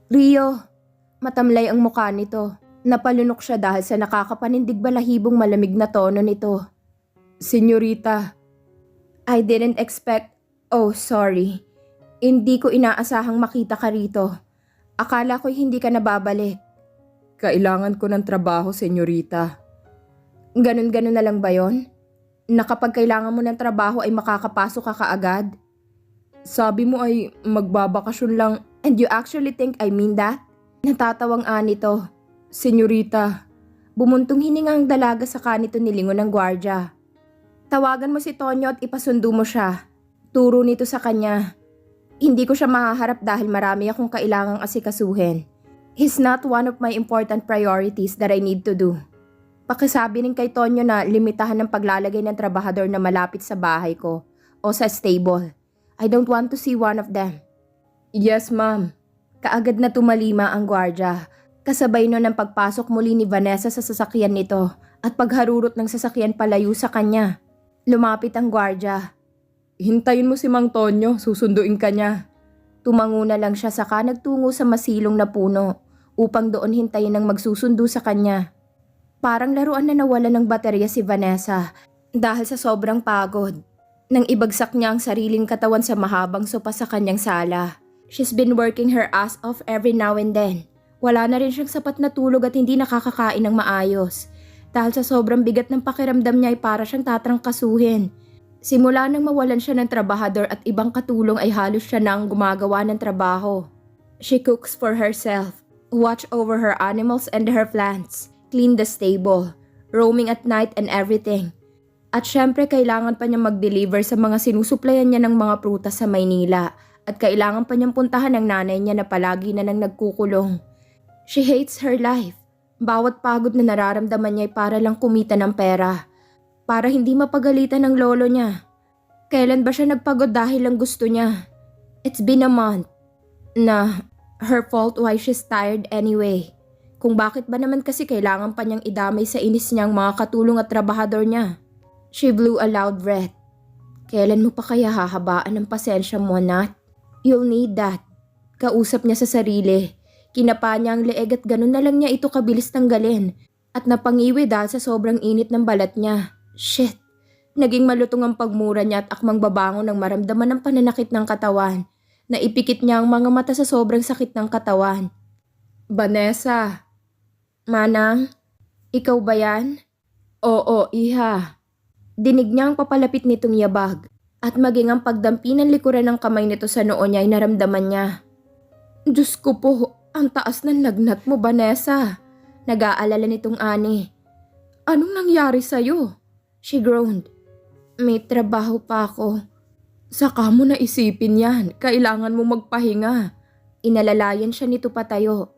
Rio, matamlay ang mukha nito. Napalunok siya dahil sa nakakapanindig balahibong malamig na tono nito. Senyorita, I didn't expect... Oh, sorry. Hindi ko inaasahang makita ka rito. Akala ko'y hindi ka nababalik. Kailangan ko ng trabaho, senyorita. Ganun-ganun na lang ba yon? Na kapag kailangan mo ng trabaho ay makakapasok ka kaagad? Sabi mo ay magbabakasyon lang and you actually think I mean that? Natatawang nito. Senyorita, bumuntong hininga ang dalaga sa kanito nilingon ng gwardya. Tawagan mo si Tonyo at ipasundo mo siya. Turo nito sa kanya. Hindi ko siya mahaharap dahil marami akong kailangang asikasuhin. He's not one of my important priorities that I need to do. Pakisabi rin kay Tonyo na limitahan ng paglalagay ng trabahador na malapit sa bahay ko o sa stable. I don't want to see one of them. Yes, ma'am. Kaagad na tumalima ang gwardya. Kasabay nun ang pagpasok muli ni Vanessa sa sasakyan nito at pagharurot ng sasakyan palayo sa kanya. Lumapit ang gwardya. Hintayin mo si Mang Tonyo, susunduin ka niya. Tumango na lang siya saka nagtungo sa masilong na puno upang doon hintayin ang magsusundo sa kanya. Parang laruan na nawala ng baterya si Vanessa dahil sa sobrang pagod. Nang ibagsak niya ang sariling katawan sa mahabang sopa sa kanyang sala. She's been working her ass off every now and then. Wala na rin siyang sapat na tulog at hindi nakakakain ng maayos. Dahil sa sobrang bigat ng pakiramdam niya ay para siyang tatrangkasuhin. Simula nang mawalan siya ng trabahador at ibang katulong ay halos siya nang gumagawa ng trabaho. She cooks for herself, watch over her animals and her plants, clean the stable, roaming at night and everything. At syempre kailangan pa niya mag-deliver sa mga sinusuplayan niya ng mga prutas sa Maynila at kailangan pa niyang puntahan ng nanay niya na palagi na nang nagkukulong. She hates her life. Bawat pagod na nararamdaman niya ay para lang kumita ng pera. Para hindi mapagalitan ng lolo niya. Kailan ba siya nagpagod dahil lang gusto niya? It's been a month. Na her fault why she's tired anyway. Kung bakit ba naman kasi kailangan pa niyang idamay sa inis niyang mga katulong at trabahador niya. She blew a loud breath. Kailan mo pa kaya hahabaan ng pasensya mo, Nat? You'll need that. Kausap niya sa sarili. Kinapa niya ang leeg at ganun na lang niya ito kabilis tanggalin. At napangiwi dahil sa sobrang init ng balat niya. Shit. Naging malutong ang pagmura niya at akmang babangon nang maramdaman ng pananakit ng katawan. Naipikit niya ang mga mata sa sobrang sakit ng katawan. Vanessa. Manang? Ikaw ba yan? Oo, iha. Dinig niya ang papalapit nitong yabag. At maging ang pagdampi ng likuran ng kamay nito sa noo niya ay naramdaman niya. Diyos ko po, ang taas ng lagnat mo, Vanessa. Nag-aalala nitong ani. Anong nangyari sa'yo? She groaned. May trabaho pa ako. Saka mo na isipin yan. Kailangan mo magpahinga. Inalalayan siya nito patayo.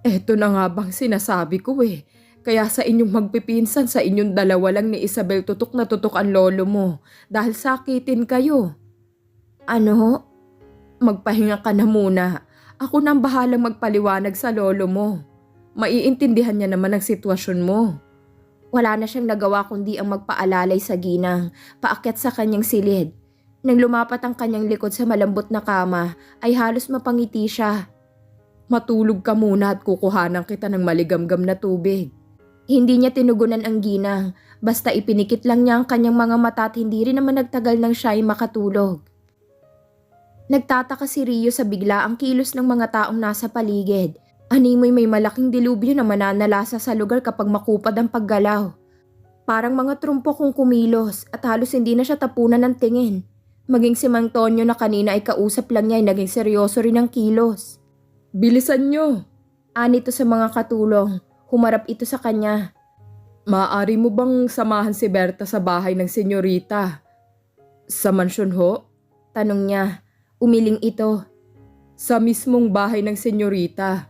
Eto na nga bang sinasabi ko eh. Kaya sa inyong magpipinsan sa inyong dalawa lang ni Isabel tutok na tutok ang lolo mo. Dahil sakitin kayo. Ano? Magpahinga ka na muna. Ako nang bahalang magpaliwanag sa lolo mo. Maiintindihan niya naman ang sitwasyon mo. Wala na siyang nagawa kundi ang magpaalalay sa ginang, paakyat sa kanyang silid. Nang lumapat ang kanyang likod sa malambot na kama, ay halos mapangiti siya. Matulog ka muna at kukuhanan kita ng maligamgam na tubig. Hindi niya tinugunan ang ginang, basta ipinikit lang niya ang kanyang mga mata at hindi rin naman nagtagal nang siya ay makatulog. Nagtataka si Rio sa bigla ang kilos ng mga taong nasa paligid. Animoy may malaking dilubyo na mananalasa sa lugar kapag makupad ang paggalaw. Parang mga trumpo kung kumilos at halos hindi na siya tapunan ng tingin. Maging si Mang Tonyo na kanina ay kausap lang niya ay naging seryoso rin ang kilos. Bilisan niyo! Anito sa mga katulong. Humarap ito sa kanya. Maaari mo bang samahan si Berta sa bahay ng senyorita? Sa mansyon ho? Tanong niya. Umiling ito. Sa mismong bahay ng senyorita.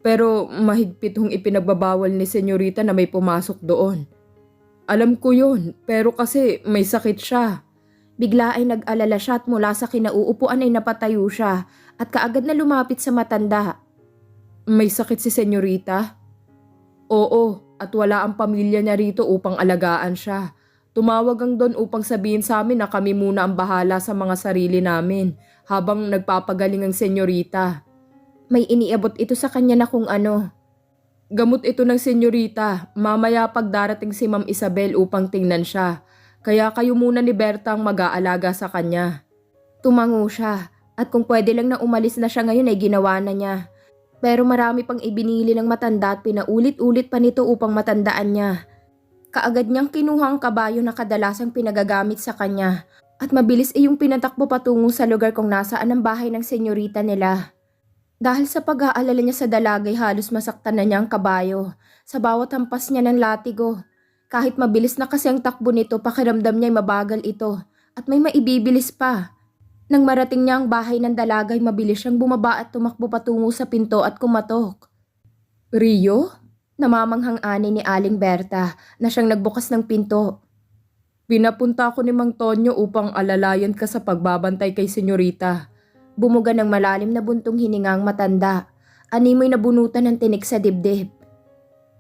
Pero mahigpit hong ipinagbabawal ni senyorita na may pumasok doon. Alam ko yun, pero kasi may sakit siya. Bigla ay nag-alala siya at mula sa kinauupuan ay napatayo siya at kaagad na lumapit sa matanda. May sakit si senyorita? Oo, at wala ang pamilya niya rito upang alagaan siya. Tumawag ang don upang sabihin sa amin na kami muna ang bahala sa mga sarili namin habang nagpapagaling ang senyorita. May iniabot ito sa kanya na kung ano. Gamot ito ng senyorita. Mamaya pag darating si Ma'am Isabel upang tingnan siya. Kaya kayo muna ni Berta ang mag-aalaga sa kanya. Tumango siya at kung pwede lang na umalis na siya ngayon ay ginawa na niya. Pero marami pang ibinili ng matanda at pinaulit-ulit pa nito upang matandaan niya. Kaagad niyang kinuha ang kabayo na kadalasang pinagagamit sa kanya at mabilis iyong pinatakbo patungo sa lugar kung nasaan ang bahay ng senyorita nila. Dahil sa pag-aalala niya sa dalagay halos masaktan na niya ang kabayo sa bawat hampas niya ng latigo. Kahit mabilis na kasi ang takbo nito, pakiramdam niya ay mabagal ito at may maibibilis pa. Nang marating niya ang bahay ng dalagay, mabilis siyang bumaba at tumakbo patungo sa pinto at kumatok. Rio? Namamanghang ani ni Aling Berta na siyang nagbukas ng pinto. Pinapunta ko ni Mang Tonyo upang alalayan ka sa pagbabantay kay senyorita. Bumuga ng malalim na buntong hininga ang matanda. Animoy nabunutan ng tinik sa dibdib.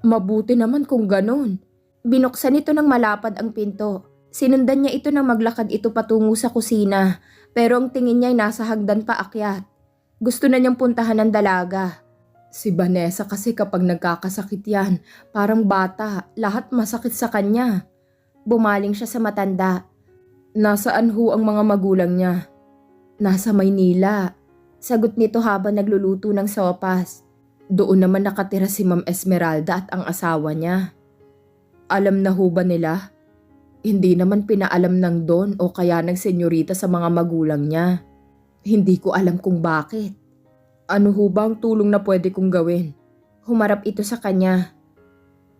Mabuti naman kung ganon. Binuksan ito ng malapad ang pinto. Sinundan niya ito nang maglakad ito patungo sa kusina. Pero ang tingin niya ay nasa hagdan pa akyat. Gusto na niyang puntahan ng dalaga. Si Vanessa kasi kapag nagkakasakit yan, parang bata, lahat masakit sa kanya. Bumaling siya sa matanda. Nasaan ho ang mga magulang niya? Nasa Maynila. Sagot nito habang nagluluto ng sopas. Doon naman nakatira si Ma'am Esmeralda at ang asawa niya. Alam na ho ba nila? Hindi naman pinaalam ng Don o kaya ng senyorita sa mga magulang niya. Hindi ko alam kung bakit. Ano ho ba ang tulong na pwede kong gawin? Humarap ito sa kanya.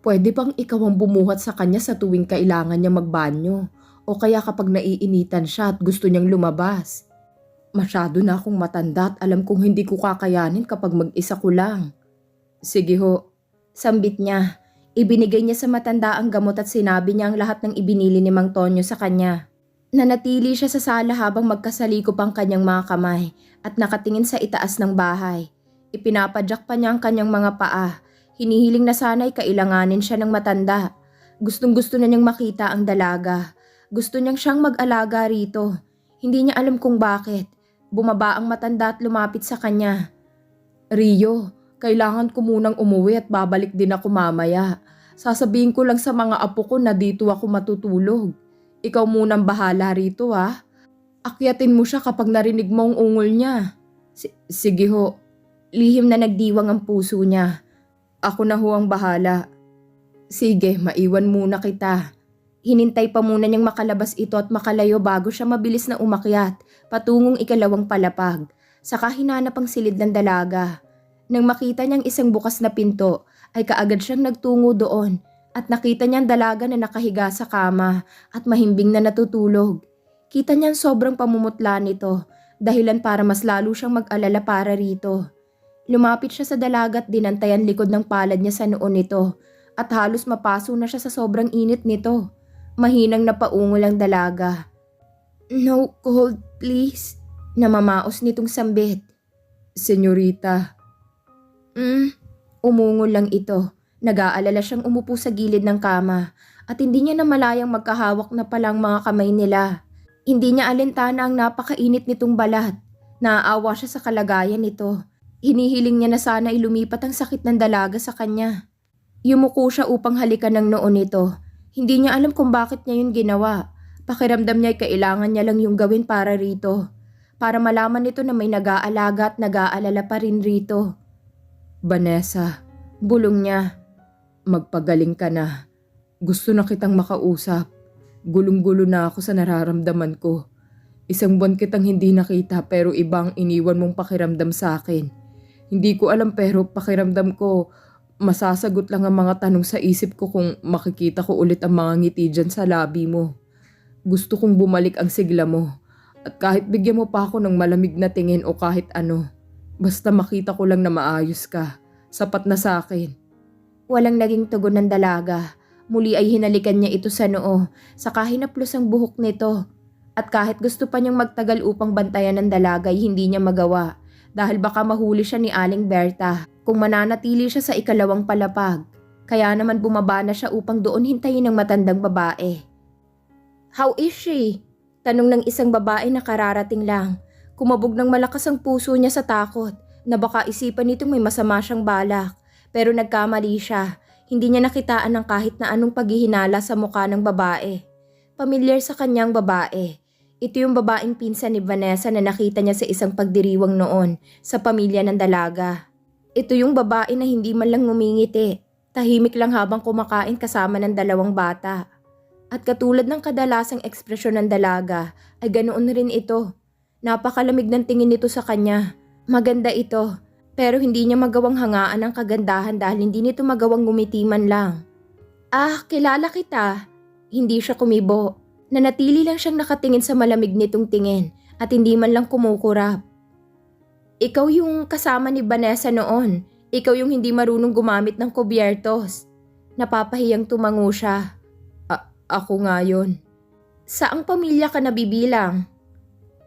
Pwede bang ikaw ang bumuhat sa kanya sa tuwing kailangan niya magbanyo o kaya kapag naiinitan siya at gusto niyang lumabas? Masyado na akong matanda at alam kong hindi ko kakayanin kapag mag-isa ko lang. Sige ho. Sambit niya. Ibinigay niya sa matanda ang gamot at sinabi niya ang lahat ng ibinili ni Mang Tonyo sa kanya. Nanatili siya sa sala habang magkasalikop ang kanyang mga kamay at nakatingin sa itaas ng bahay. Ipinapadyak pa niya ang kanyang mga paa. Hinihiling na sana'y kailanganin siya ng matanda. Gustong-gusto na niyang makita ang dalaga. Gusto niyang siyang mag-alaga rito. Hindi niya alam kung bakit. Bumaba ang matanda at lumapit sa kanya. Rio, kailangan ko munang umuwi at babalik din ako mamaya. Sasabihin ko lang sa mga apo ko na dito ako matutulog. Ikaw munang bahala rito ha. Akyatin mo siya kapag narinig mo ang ungol niya. Sige ho. Lihim na nagdiwang ang puso niya. Ako na ho ang bahala. Sige, maiwan muna kita. Hinintay pa muna niyang makalabas ito at makalayo bago siya mabilis na umakyat patungong ikalawang palapag. Saka hinanap ang silid ng dalaga. Nang makita niyang isang bukas na pinto ay kaagad siyang nagtungo doon at nakita niyang dalaga na nakahiga sa kama at mahimbing na natutulog. Kita niyang sobrang pamumutla nito, dahilan para mas lalo siyang mag-alala para rito. Lumapit siya sa dalaga at dinantayan likod ng palad niya sa noon nito at halos mapaso na siya sa sobrang init nito. Mahinang napaungol ang dalaga. No cold, please. Namamaos nitong sambit. Senyorita. Umungol lang ito. Nag-aalala siyang umupo sa gilid ng kama at hindi niya namalayang magkahawak na palang mga kamay nila. Hindi niya alintana ang napakainit nitong balat. Naaawa siya sa kalagayan nito. Hinihiling niya na sana ilumipat ang sakit ng dalaga sa kanya. Yumuko siya upang halikan ng noon nito. Hindi niya alam kung bakit niya yun ginawa. Pakiramdam niya ay kailangan niya lang yung gawin para rito. Para malaman nito na may nag-aalaga at nag-aalala pa rin rito. Vanessa, bulong niya. Magpagaling ka na. Gusto na kitang makausap. Gulong-gulo na ako sa nararamdaman ko. Isang buwan kitang hindi nakita pero ibang iniwan mong pakiramdam sa akin. Hindi ko alam pero pakiramdam ko masasagot lang ang mga tanong sa isip ko kung makikita ko ulit ang mga ngiti dyan sa labi mo. Gusto kong bumalik ang sigla mo. At kahit bigyan mo pa ako ng malamig na tingin o kahit ano. Basta makita ko lang na maayos ka. Sapat na sa akin. Walang naging tugon ng dalaga. Muli ay hinalikan niya ito sa noo. Saka hinaplos ang buhok nito. At kahit gusto pa niyang magtagal upang bantayan ng dalaga ay hindi niya magawa. Dahil baka mahuli siya ni Aling Berta kung mananatili siya sa ikalawang palapag. Kaya naman bumaba na siya upang doon hintayin ng matandang babae. How is she? Tanong ng isang babae na kararating lang. Kumabog ng malakas ang puso niya sa takot. na baka isipan nitong may masama siyang balak. Pero nagkamali siya. Hindi niya nakitaan ng kahit na anong paghihinala sa mukha ng babae. Pamilyar sa kanyang babae. Ito yung babaeng pinsan ni Vanessa na nakita niya sa isang pagdiriwang noon sa pamilya ng dalaga. Ito yung babae na hindi man lang ngumingiti. Tahimik lang habang kumakain kasama ng dalawang bata. At katulad ng kadalasang ekspresyon ng dalaga, ay ganoon rin ito. Napakalamig ng tingin nito sa kanya. Maganda ito, pero hindi niya magawang hangaan ang kagandahan dahil hindi nito magawang ngumiti man lang. Ah, kilala kita. Hindi siya kumibo. Nanatili lang siyang nakatingin sa malamig nitong tingin at hindi man lang kumukurap. Ikaw yung kasama ni Vanessa noon. Ikaw yung hindi marunong gumamit ng kubyertos. Napapahiyang tumango siya. Ako nga yun. Saang pamilya ka nabibilang?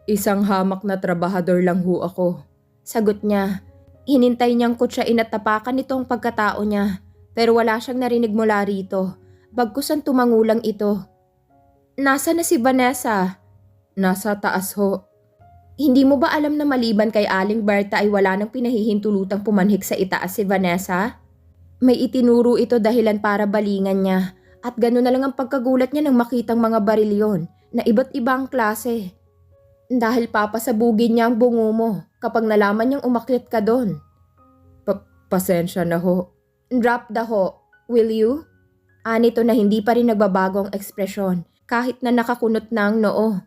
Isang hamak na trabahador lang ho ako. Sagot niya. Hinintay niyang kutsain at tapakan nito ang pagkatao niya. Pero wala siyang narinig mula rito. Bagkusan tumangulang ito. Nasa na si Vanessa? Nasa taas ho. Hindi mo ba alam na maliban kay Aling Berta ay wala nang pinahihintulutang pumanhik sa itaas si Vanessa? May itinuro ito dahilan para balingan niya at gano'n na lang ang pagkagulat niya nang makitang mga barilyon na iba't ibang klase. Dahil papasabugin niya ang bungo mo kapag nalaman niyang umakyat ka doon. Pasensya na ho. Drop the ho, will you? Anito na hindi pa rin nagbabago ang ekspresyon kahit na nakakunot na ang noo.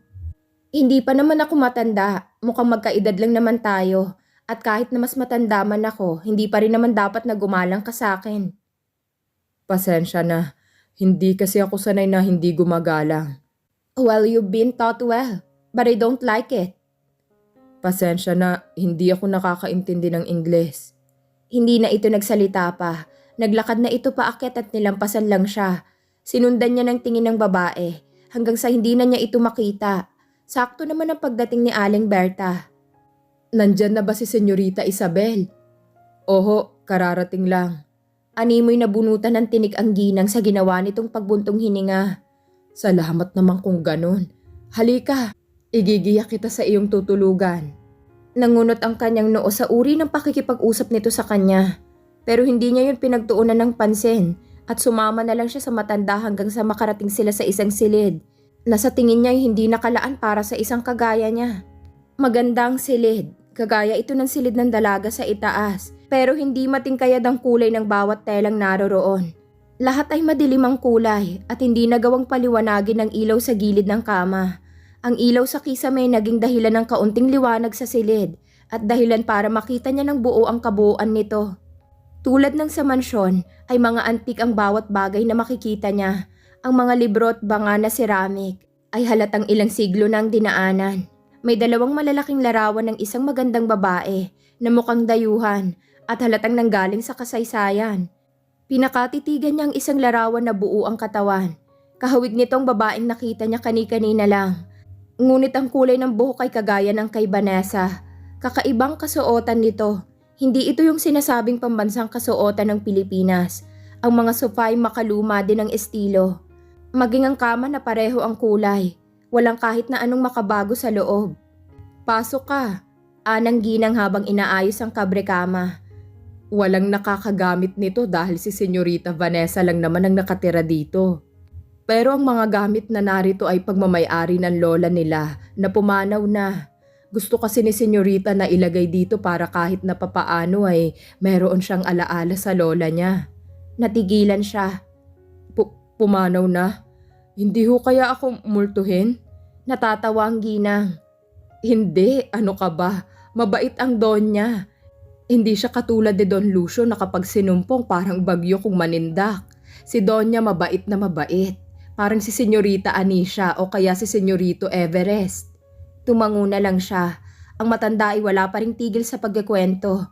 Hindi pa naman ako matanda, mukhang magkaedad lang naman tayo. At kahit na mas matanda man ako, hindi pa rin naman dapat na gumalang ka sa akin. Pasensya na, hindi kasi ako sanay na hindi gumagalang. Well, you've been taught well, but I don't like it. Pasensya na, hindi ako nakakaintindi ng Ingles. Hindi na ito nagsalita pa. Naglakad na ito paakyat at nilampasan lang siya. Sinundan niya ng tingin ng babae hanggang sa hindi na niya ito makita. Sakto naman ang pagdating ni Aling Berta. Nandyan na ba si Senyorita Isabel? Oho, kararating lang. Animoy nabunutan ng tinik ang ginang sa ginawa nitong pagbuntong hininga. Salamat naman kung ganun. Halika, igigiyak kita sa iyong tutulugan. Nangunot ang kanyang noo sa uri ng pakikipag-usap nito sa kanya. Pero hindi niya yun pinagtuunan ng pansin at sumama na lang siya sa matanda hanggang sa makarating sila sa isang silid na sa tingin niya ay hindi nakalaan para sa isang kagaya niya. Magandang silid, kagaya ito ng silid ng dalaga sa itaas, pero hindi matingkayad ang kulay ng bawat telang naroroon. Lahat ay madilim ang kulay at hindi nagawang paliwanagin ng ilaw sa gilid ng kama. Ang ilaw sa kisame naging dahilan ng kaunting liwanag sa silid at dahilan para makita niya ng buo ang kabuuan nito. Tulad ng sa mansyon ay mga antik ang bawat bagay na makikita niya. Ang mga libro at banga na ceramic ay halatang ilang siglo nang dinaanan. May dalawang malalaking larawan ng isang magandang babae na mukhang dayuhan at halatang nanggaling sa kasaysayan. Pinakatitigan niya ang isang larawan na buo ang katawan. Kahawig nitong babaeng nakita niya kani-kanina lang. Ngunit ang kulay ng buhok ay kagaya ng kay Vanessa. Kakaibang kasuotan nito. Hindi ito yung sinasabing pambansang kasuotan ng Pilipinas. Ang mga sofa ay makaluma din ang estilo. Maging ang kama na pareho ang kulay. Walang kahit na anong makabago sa loob. Pasok ka, anang ginang habang inaayos ang kabrekama. Walang nakakagamit nito dahil si Senyorita Vanessa lang naman ang nakatira dito. Pero ang mga gamit na narito ay pagmamayari ng lola nila na pumanaw na. Gusto kasi ni Senyorita na ilagay dito para kahit na papaano ay meron siyang alaala sa lola niya. Natigilan siya. Pumanaw na? Hindi ho kaya ako multuhin? Natatawa ang ginang. Hindi, ano ka ba? Mabait ang don niya. Hindi siya katulad ni Don Lucio na kapag sinumpong parang bagyo kung manindak. Si Donya mabait na mabait. Parang si Senyorita Anisha o kaya si Senyorito Everest. Tumango na lang siya. Ang matanda ay wala pa ring tigil sa pagkikwento.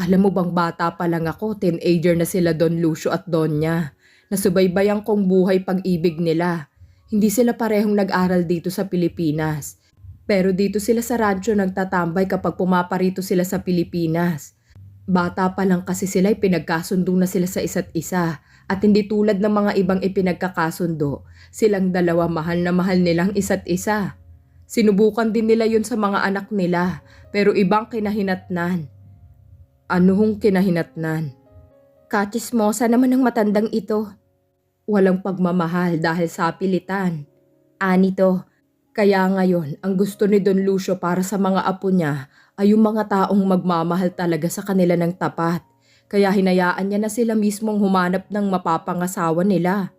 Alam mo bang bata pa lang ako, teenager na sila Don Lucio at Donya. Nasubaybayan kong buhay pag-ibig nila. Hindi sila parehong nag-aral dito sa Pilipinas. Pero dito sila sa rancho nagtatambay kapag pumaparito sila sa Pilipinas. Bata pa lang kasi sila ay pinagkasundo na sila sa isa't isa. At hindi tulad ng mga ibang ipinagkakasundo, silang dalawa mahal na mahal nilang isa't isa. Sinubukan din nila yun sa mga anak nila, pero ibang kinahinatnan. Ano hong kinahinatnan? Katismosa naman ng matandang ito. Walang pagmamahal dahil sa pilitan. Anito, Kaya ngayon, ang gusto ni Don Lucio para sa mga apo niya ay yung mga taong magmamahal talaga sa kanila ng tapat. Kaya hinayaan niya na sila mismong humanap ng mapapangasawa nila.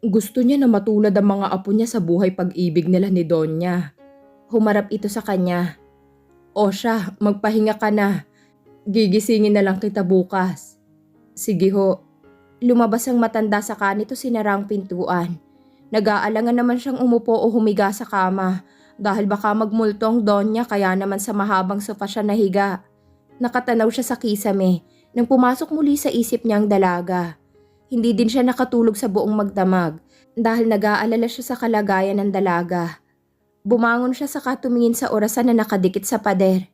Gusto niya na matulad ang mga apo niya sa buhay pag-ibig nila ni Donya. humarap ito sa kanya. O siya, magpahinga ka na. Gigisingin na lang kita bukas. Sige ho. Lumabas ang matanda sa kanito sinara ang pintuan. Nag-aalangan naman siyang umupo o humiga sa kama dahil baka magmulto ang Donya kaya naman sa mahabang sofa siya nahiga. Nakatanaw siya sa kisame nang pumasok muli sa isip niya ang dalaga. Hindi din siya nakatulog sa buong magdamag dahil nag-aalala siya sa kalagayan ng dalaga. Bumangon siya saka tumingin sa orasan na nakadikit sa pader.